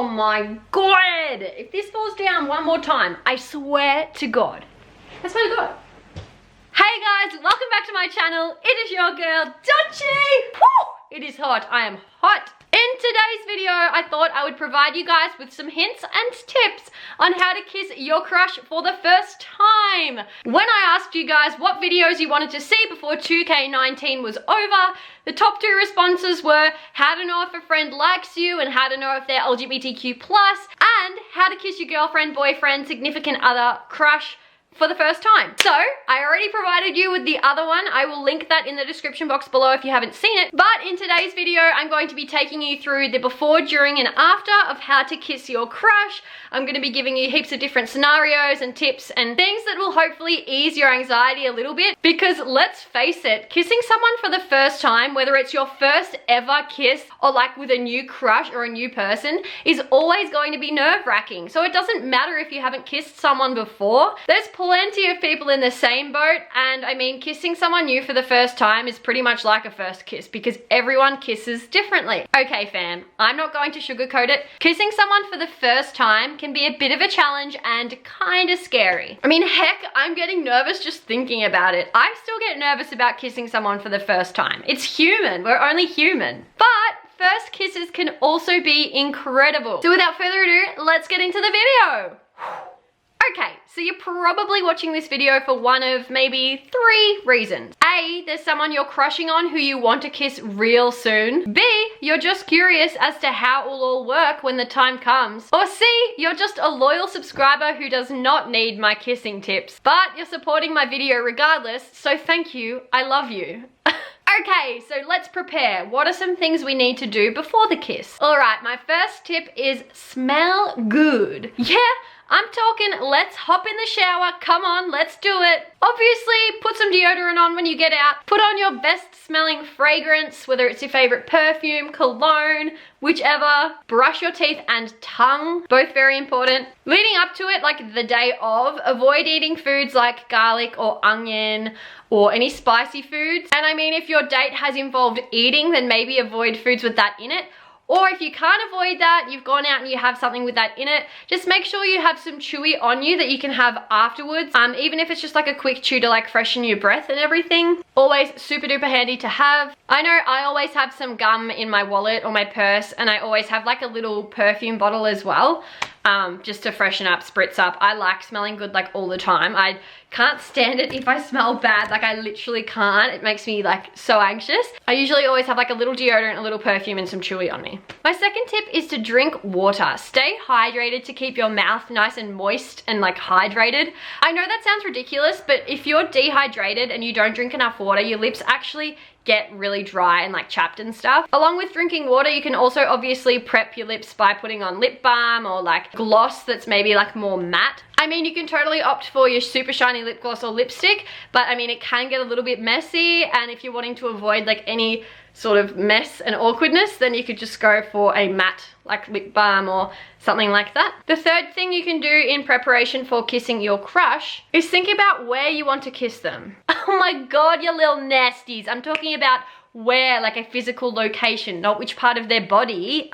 Oh my God. If this falls down one more time, I swear to God. I swear to God. Hey guys, welcome back to my channel. It is your girl, Dutchie. Woo! It is hot. I am hot. In today's video, I thought I would provide you guys with some hints and tips on how to kiss your crush for the first time. When I asked you guys what videos you wanted to see before 2K19 was over, the top 2 responses were how to know if a friend likes you and how to know if they're LGBTQ+, and how to kiss your girlfriend, boyfriend, significant other, crush for the first time. So I already provided you with the other one. I will link that in the description box below if you haven't seen it. But in today's video, I'm going to be taking you through the before, during, and after of how to kiss your crush. I'm going to be giving you heaps of different scenarios and tips and things that will hopefully ease your anxiety a little bit. Because let's face it, kissing someone for the first time, whether it's your first ever kiss or like with a new crush or a new person, is always going to be nerve-wracking. So it doesn't matter if you haven't kissed someone before. There's plenty of people in the same boat, and I mean, kissing someone new for the first time is pretty much like a first kiss because everyone kisses differently. Okay fam, I'm not going to sugarcoat it. Kissing someone for the first time can be a bit of a challenge and kind of scary. I mean, heck, I'm getting nervous just thinking about it. I still get nervous about kissing someone for the first time. It's human, we're only human. But first kisses can also be incredible. So without further ado, let's get into the video. Okay, so you're probably watching this video for one of maybe 3 reasons. A, there's someone you're crushing on who you want to kiss real soon. B, you're just curious as to how it will all work when the time comes. Or C, you're just a loyal subscriber who does not need my kissing tips. But you're supporting my video regardless, so thank you, I love you. Okay, so let's prepare. What are some things we need to do before the kiss? All right, my first tip is smell good. Yeah, I'm talking let's hop in the shower, come on, let's do it. Obviously, put some deodorant on when you get out. Put on your best smelling fragrance, whether it's your favorite perfume, cologne, whichever. Brush your teeth and tongue, both very important. Leading up to it, like the day of, avoid eating foods like garlic or onion or any spicy foods. And I mean, if your date has involved eating, then maybe avoid foods with that in it. Or if you can't avoid that, you've gone out and you have something with that in it, just make sure you have some chewy on you that you can have afterwards. Even if it's just like a quick chew to like freshen your breath and everything. Always super duper handy to have. I know I always have some gum in my wallet or my purse, and I always have like a little perfume bottle as well. Just to freshen up, spritz up. I like smelling good like all the time. I can't stand it if I smell bad, like I literally can't. It makes me like so anxious. I usually always have like a little deodorant, a little perfume, and some chewy on me. My second tip is to drink water. Stay hydrated to keep your mouth nice and moist and like hydrated. I know that sounds ridiculous, but if you're dehydrated and you don't drink enough water, your lips actually get really dry and like chapped and stuff. Along with drinking water, you can also obviously prep your lips by putting on lip balm or like gloss that's maybe like more matte. I mean, you can totally opt for your super shiny lip gloss or lipstick, but I mean, it can get a little bit messy, and if you're wanting to avoid like any sort of mess and awkwardness, then you could just go for a matte like lip balm or something like that. The third thing you can do in preparation for kissing your crush is think about where you want to kiss them. Oh my God, you little nasties. I'm talking about where, like a physical location, not which part of their body.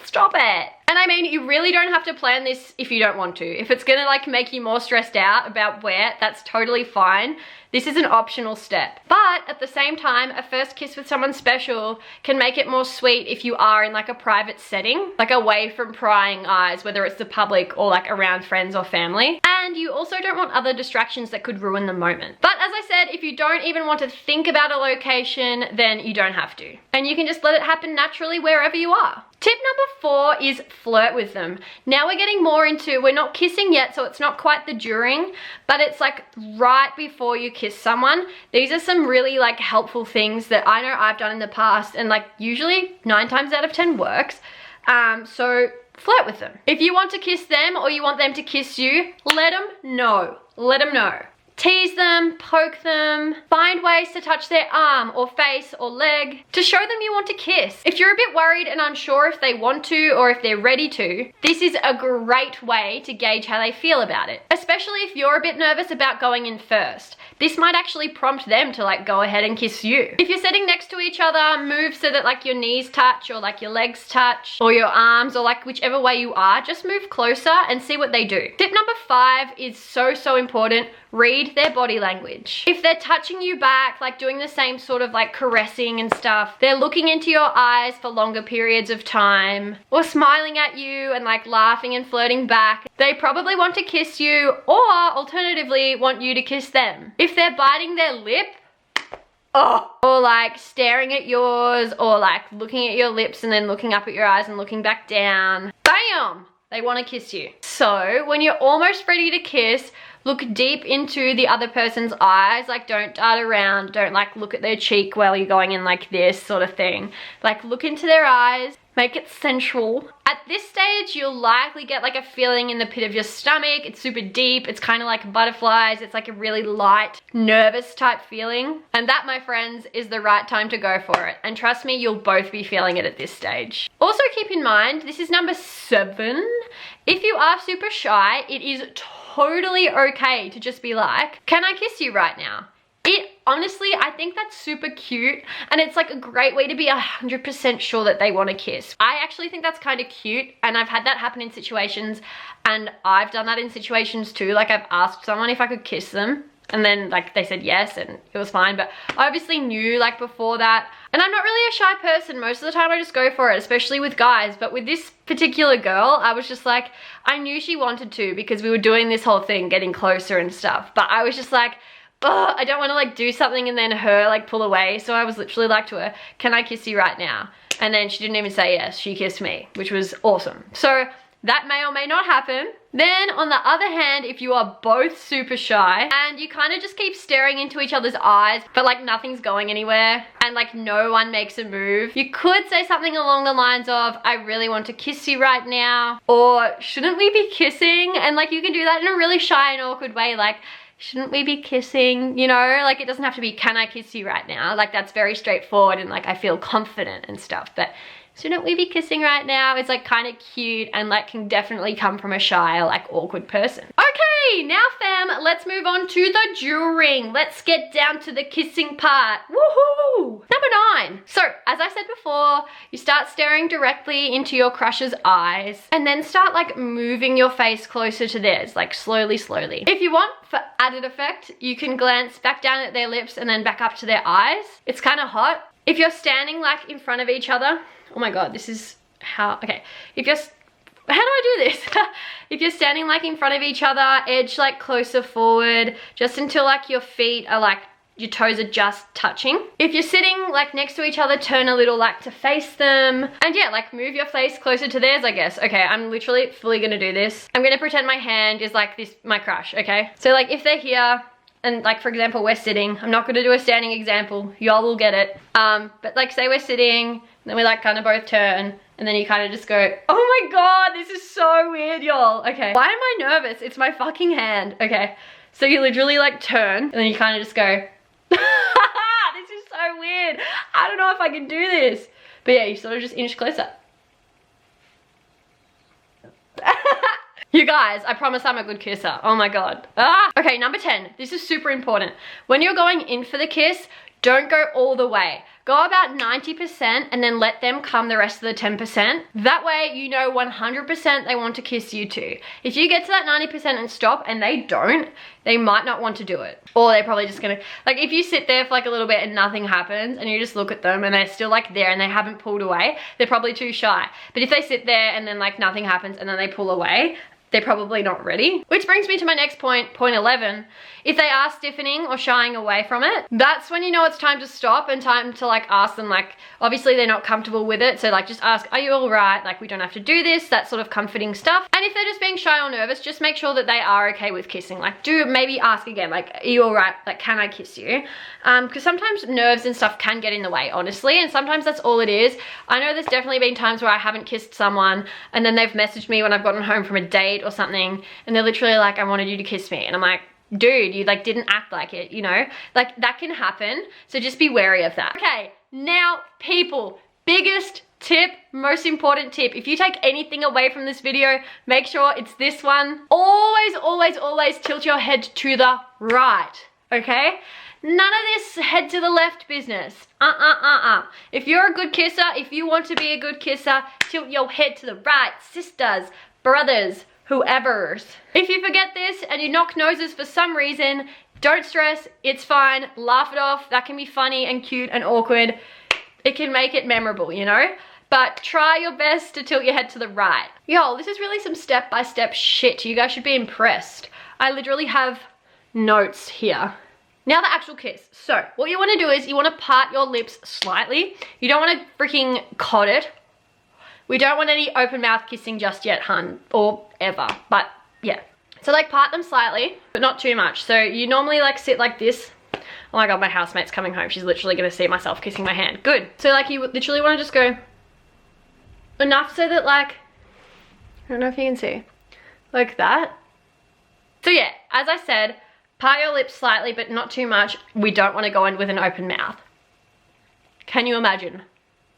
Stop it. And I mean, you really don't have to plan this if you don't want to. If it's gonna like make you more stressed out about where, that's totally fine. This is an optional step. But at the same time, a first kiss with someone special can make it more sweet if you are in like a private setting, like away from prying eyes, whether it's the public or like around friends or family. And you also don't want other distractions that could ruin the moment. But as I said, if you don't even want to think about a location, then you don't have to. And you can just let it happen naturally wherever you are. Tip number 4 is flirt with them. Now we're getting more into, we're not kissing yet, so it's not quite the during, but it's like right before you kiss someone. These are some really like helpful things that I know I've done in the past, and like usually 9 times out of 10 works. So flirt with them. If you want to kiss them or you want them to kiss you, let them know. Let them know. Tease them, poke them, find ways to touch their arm or face or leg to show them you want to kiss. If you're a bit worried and unsure if they want to or if they're ready to, this is a great way to gauge how they feel about it, especially if you're a bit nervous about going in first. This might actually prompt them to like go ahead and kiss you. If you're sitting next to each other, move so that like your knees touch or like your legs touch or your arms or like whichever way you are, just move closer and see what they do. Tip number 5 is so important. Read their body language. If they're touching you back, like doing the same sort of like caressing and stuff, they're looking into your eyes for longer periods of time, or smiling at you and like laughing and flirting back, they probably want to kiss you, or alternatively want you to kiss them. If they're biting their lip, or like staring at yours, or like looking at your lips and then looking up at your eyes and looking back down, bam! They want to kiss you. So when you're almost ready to kiss, look deep into the other person's eyes. Like don't dart around, don't like look at their cheek while you're going in like this sort of thing. Like look into their eyes, make it sensual. At this stage, you'll likely get like a feeling in the pit of your stomach. It's super deep, it's kind of like butterflies. It's like a really light, nervous type feeling. And that, my friends, is the right time to go for it. And trust me, you'll both be feeling it at this stage. Also keep in mind, this is number 7. If you are super shy, it is totally okay to just be like, can I kiss you right now? Honestly, I think that's super cute, and it's like a great way to be 100% sure that they want to kiss. I actually think that's kind of cute, and I've had that happen in situations, and I've done that in situations too. Like I've asked someone if I could kiss them, and then like they said yes and it was fine, but I obviously knew like before that. And I'm not really a shy person. Most of the time I just go for it, especially with guys. But with this particular girl, I was just like, I knew she wanted to because we were doing this whole thing, getting closer and stuff. But I was just like, ugh, I don't want to like do something and then her like pull away. So I was literally like to her, can I kiss you right now? And then she didn't even say yes, she kissed me, which was awesome. So that may or may not happen. Then on the other hand, if you are both super shy and you kind of just keep staring into each other's eyes, but like nothing's going anywhere and like no one makes a move, you could say something along the lines of, I really want to kiss you right now, or shouldn't we be kissing? And like you can do that in a really shy and awkward way, like, shouldn't we be kissing? You know, like it doesn't have to be, can I kiss you right now? Like that's very straightforward and like I feel confident and stuff, but shouldn't we be kissing right now? It's like kind of cute and like can definitely come from a shy or like awkward person. Okay, now fam, let's move on to the during. Let's get down to the kissing part. Woohoo! Number 9. So as I said before, you start staring directly into your crush's eyes and then start like moving your face closer to theirs, like slowly. If you want, for added effect, you can glance back down at their lips and then back up to their eyes. It's kind of hot. If you're standing like in front of each other, oh my god, this is how, okay. If you're, how do I do this? If you're standing like in front of each other, edge like closer forward, just until like your feet are like, your toes are just touching. If you're sitting like next to each other, turn a little like to face them. And yeah, like move your face closer to theirs, I guess. Okay, I'm literally fully gonna do this. I'm gonna pretend my hand is like this, my crush, okay? So like if they're here, and like for example, we're sitting, I'm not gonna do a standing example, y'all will get it. But like say we're sitting, then we like kind of both turn, and then you kind of just go, oh my god, this is so weird, y'all. Okay, why am I nervous? It's my fucking hand. Okay, so you literally like turn, and then you kind of just go, this is so weird. I don't know if I can do this. But yeah, you sort of just inch closer. You guys, I promise I'm a good kisser. Oh my god. Okay, number 10. This is super important. When you're going in for the kiss, don't go all the way. Go about 90% and then let them come the rest of the 10%. That way you know 100% they want to kiss you too. If you get to that 90% and stop and they don't, they might not want to do it. Or they're probably just gonna, like if you sit there for like a little bit and nothing happens and you just look at them and they're still like there and they haven't pulled away, they're probably too shy. But if they sit there and then like nothing happens and then they pull away, they're probably not ready. Which brings me to my next point, point 11. If they are stiffening or shying away from it, that's when you know it's time to stop and time to like ask them, like obviously they're not comfortable with it, so like just ask, are you all right? Like we don't have to do this, that sort of comforting stuff. And if they're just being shy or nervous, just make sure that they are okay with kissing. Like do maybe ask again, like are you all right? Like can I kiss you? Because sometimes nerves and stuff can get in the way, honestly, and sometimes that's all it is. I know there's definitely been times where I haven't kissed someone and then they've messaged me when I've gotten home from a date or something and they're literally like, I wanted you to kiss me, and I'm like, dude, you like didn't act like it, you know? Like that can happen, so just be wary of that. Okay, now people, biggest tip, most important tip. If you take anything away from this video, make sure it's this one. Always, always, always tilt your head to the right, okay? None of this head to the left business. If you're a good kisser, if you want to be a good kisser, tilt your head to the right, sisters, brothers, whoever's. If you forget this and you knock noses for some reason, don't stress, it's fine, laugh it off. That can be funny and cute and awkward. It can make it memorable, you know? But try your best to tilt your head to the right. Yo, this is really some step-by-step shit. You guys should be impressed. I literally have notes here. Now the actual kiss. So what you want to do is you want to part your lips slightly. You don't want to freaking cod it. We don't want any open mouth kissing just yet, hun, or ever, but yeah. So like part them slightly, but not too much. So you normally like sit like this. Oh my God, my housemate's coming home. She's literally gonna see myself kissing my hand. Good. So like you literally wanna just go enough so that like, I don't know if you can see, like that. So yeah, as I said, part your lips slightly, but not too much. We don't wanna go in with an open mouth. Can you imagine?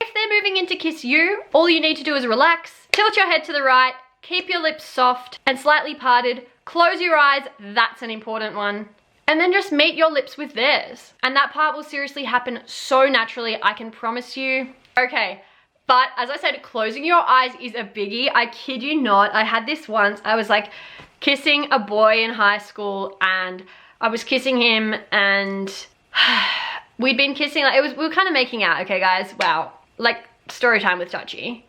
If they're moving in to kiss you, all you need to do is relax, tilt your head to the right, keep your lips soft and slightly parted, close your eyes, that's an important one, and then just meet your lips with theirs. And that part will seriously happen so naturally, I can promise you. Okay, but as I said, closing your eyes is a biggie. I kid you not, I had this once. I was like kissing a boy in high school and I was kissing him and we'd been kissing, like we were kind of making out, okay guys, wow. Like story time with Dutchie.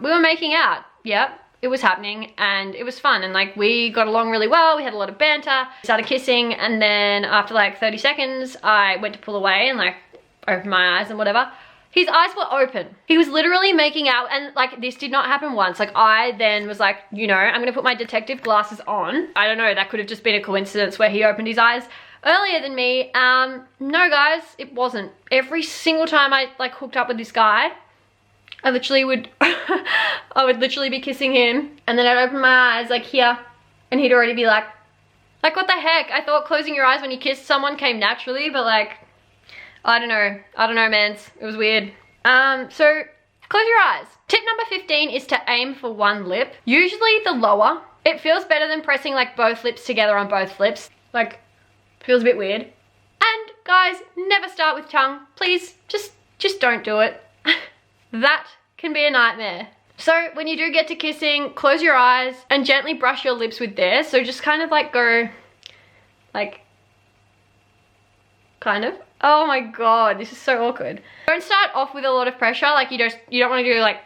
We were making out, yep. It was happening and it was fun and like we got along really well. We had a lot of banter, started kissing, and then after like 30 seconds I went to pull away and like open my eyes and whatever. His eyes were open. He was literally making out, and like this did not happen once. Like I then was like, you know, I'm gonna put my detective glasses on. I don't know, that could have just been a coincidence where he opened his eyes earlier than me. No guys, it wasn't. Every single time I like hooked up with this guy, I literally would, I would literally be kissing him and then I'd open my eyes like here and he'd already be like what the heck? I thought closing your eyes when you kissed someone came naturally, but like, I don't know, mans. It was weird. So close your eyes. Tip number 15 is to aim for one lip, usually the lower. It feels better than pressing like both lips together on both lips. Like, feels a bit weird. And guys, never start with tongue. Please, just don't do it. That can be a nightmare. So when you do get to kissing, close your eyes and gently brush your lips with theirs. So just kind of like go, like, kind of. Oh my God, this is so awkward. Don't start off with a lot of pressure. Like you don't want to do like,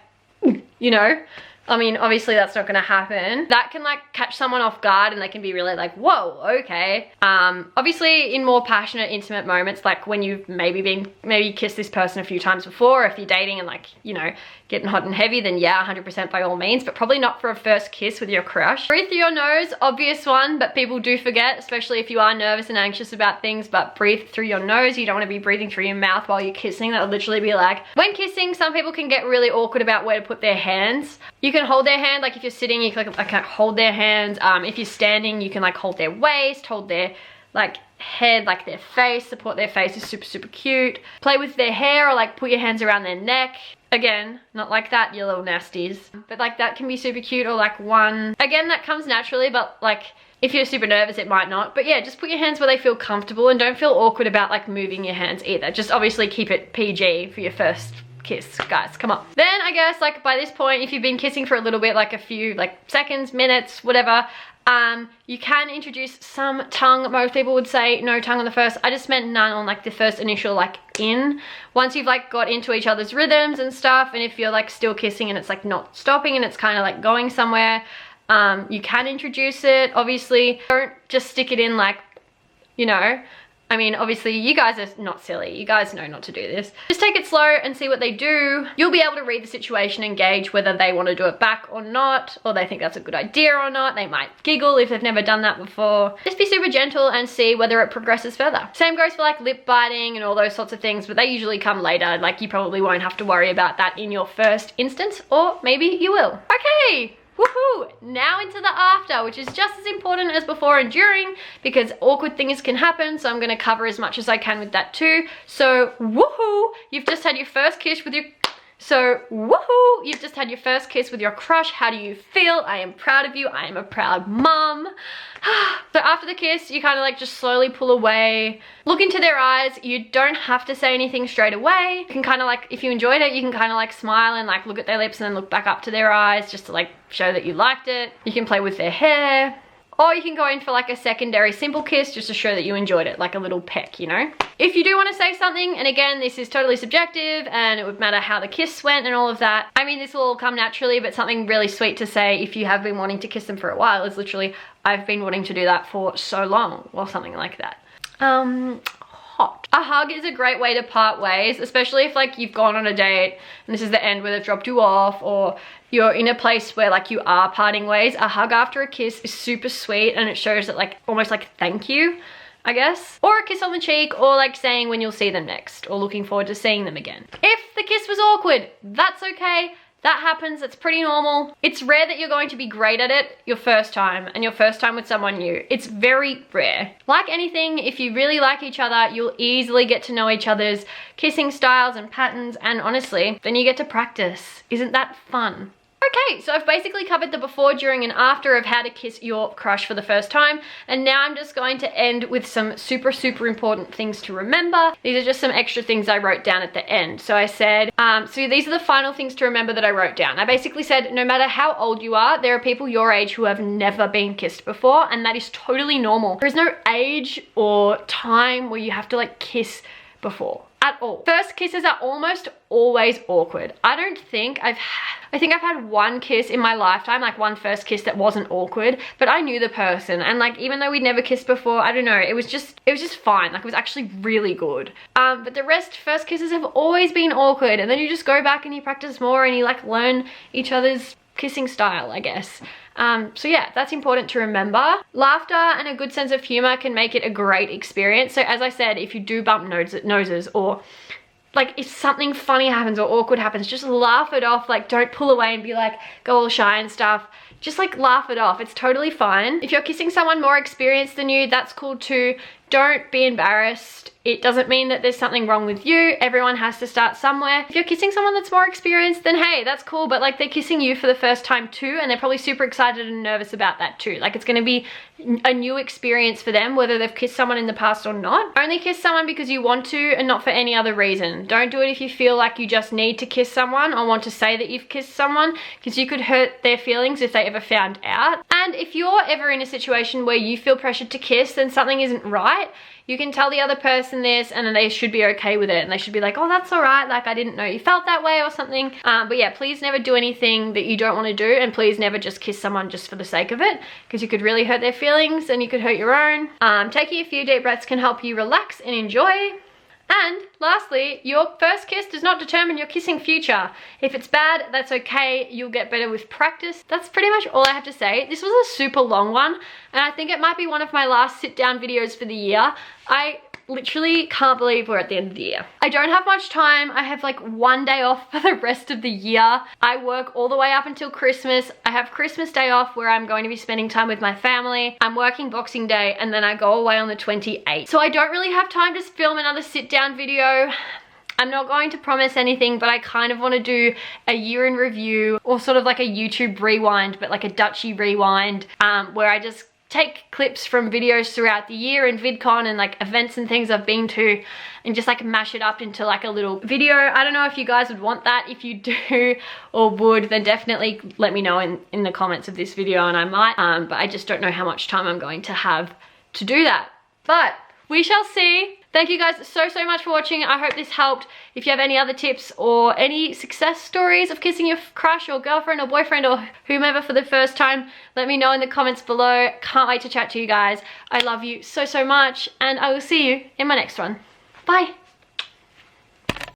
you know, I mean, obviously that's not gonna happen. That can like catch someone off guard and they can be really like, whoa, okay. Obviously in more passionate, intimate moments, like when you've maybe kissed this person a few times before, if you're dating and like, you know, getting hot and heavy, then yeah, 100% by all means, but probably not for a first kiss with your crush. Breathe through your nose, obvious one, but people do forget, especially if you are nervous and anxious about things, but breathe through your nose. You don't want to be breathing through your mouth while you're kissing. That would literally be like, when kissing, some people can get really awkward about where to put their hands. You can hold their hand, like if you're sitting, you can like hold their hands. If you're standing, you can like hold their waist, hold their like head, like their face, support their face is super, super cute. Play with their hair or like put your hands around their neck. Again, not like that, you little nasties. But like that can be super cute, or like one. Again, that comes naturally, but like if you're super nervous, it might not. But yeah, just put your hands where they feel comfortable and don't feel awkward about like moving your hands either. Just obviously keep it PG for your first kiss, guys, come on. Then I guess like by this point, if you've been kissing for a little bit, like a few like seconds, minutes, whatever, you can introduce some tongue. Most people would say no tongue on the first. I just meant none on like the first initial like in. Once you've like got into each other's rhythms and stuff, and if you're like still kissing and it's like not stopping and it's kind of like going somewhere, you can introduce it. Obviously don't just stick it in like, you know, I mean, obviously you guys are not silly. You guys know not to do this. Just take it slow and see what they do. You'll be able to read the situation and gauge whether they want to do it back or not, or they think that's a good idea or not. They might giggle if they've never done that before. Just be super gentle and see whether it progresses further. Same goes for like lip biting and all those sorts of things, but they usually come later. Like you probably won't have to worry about that in your first instance, or maybe you will. Okay. Woo! Woohoo! Now into the after, which is just as important as before and during, because awkward things can happen, so I'm gonna cover as much as I can with that too. So woohoo! You've just had your first kiss with your crush. How do you feel? I am proud of you. I am a proud mum. So after the kiss, you kind of like just slowly pull away, look into their eyes. You don't have to say anything straight away. You can kind of like, if you enjoyed it, you can kind of like smile and like look at their lips and then look back up to their eyes just to like show that you liked it. You can play with their hair. Or you can go in for like a secondary simple kiss just to show that you enjoyed it, like a little peck, you know? If you do want to say something, and again, this is totally subjective and it would matter how the kiss went and all of that. I mean, this will all come naturally, but something really sweet to say if you have been wanting to kiss them for a while is literally, I've been wanting to do that for so long, or something like that. Hot. A hug is a great way to part ways, especially if like you've gone on a date and this is the end where they've dropped you off, or you're in a place where like you are parting ways. A hug after a kiss is super sweet and it shows that like almost like thank you, I guess. Or a kiss on the cheek, or like saying when you'll see them next, or looking forward to seeing them again. If the kiss was awkward, that's okay. That happens, it's pretty normal. It's rare that you're going to be great at it your first time, and your first time with someone new. It's very rare. Like anything, if you really like each other, you'll easily get to know each other's kissing styles and patterns, and honestly, then you get to practice. Isn't that fun? Okay, so I've basically covered the before, during, and after of how to kiss your crush for the first time, and now I'm just going to end with some super important things to remember. These are just some extra things I wrote down at the end. So I said, so these are the final things to remember that I wrote down. I basically said, no matter how old you are, there are people your age who have never been kissed before, and that is totally normal. There is no age or time where you have to like kiss before. At all. First kisses are almost always awkward. I think I've had one kiss in my lifetime, like one first kiss that wasn't awkward, but I knew the person, and like even though we'd never kissed before, I don't know, it was just fine. Like it was actually really good. But the rest, first kisses have always been awkward, and then you just go back and you practice more and you like learn each other's kissing style, I guess. So yeah, that's important to remember. Laughter and a good sense of humor can make it a great experience. So as I said, if you do bump noses, or like if something funny happens or awkward happens, just laugh it off. Like don't pull away and be like, go all shy and stuff. Just like laugh it off. It's totally fine. If you're kissing someone more experienced than you, that's cool too. Don't be embarrassed. It doesn't mean that there's something wrong with you. Everyone has to start somewhere. If you're kissing someone that's more experienced, then hey, that's cool, but like they're kissing you for the first time too, and they're probably super excited and nervous about that too. Like it's gonna be a new experience for them, whether they've kissed someone in the past or not. Only kiss someone because you want to and not for any other reason. Don't do it if you feel like you just need to kiss someone or want to say that you've kissed someone, because you could hurt their feelings if they ever found out. And if you're ever in a situation where you feel pressured to kiss, then something isn't right. You can tell the other person this and then they should be okay with it, and they should be like, oh, that's all right, like I didn't know you felt that way or something. But yeah, please never do anything that you don't want to do, and please never just kiss someone just for the sake of it, because you could really hurt their feelings and you could hurt your own. Taking a few deep breaths can help you relax and enjoy. And lastly, your first kiss does not determine your kissing future. If it's bad, that's okay. You'll get better with practice. That's pretty much all I have to say. This was a super long one, and I think it might be one of my last sit down videos for the year. I literally can't believe we're at the end of the year. I don't have much time. I have like one day off for the rest of the year. I work all the way up until Christmas. I have Christmas Day off where I'm going to be spending time with my family. I'm working Boxing Day, and then I go away on the 28th. So I don't really have time to film another sit down video. I'm not going to promise anything, but I kind of want to do a year in review, or sort of like a YouTube rewind, but like a Dutchie rewind, where I just take clips from videos throughout the year and VidCon and like events and things I've been to, and just like mash it up into like a little video. I don't know if you guys would want that. If you do or would, then definitely let me know in the comments of this video, and I might, but I just don't know how much time I'm going to have to do that. But we shall see. Thank you guys so much for watching. I hope this helped. If you have any other tips or any success stories of kissing your crush or girlfriend or boyfriend or whomever for the first time, let me know in the comments below. Can't wait to chat to you guys. I love you so much, and I will see you in my next one. Bye.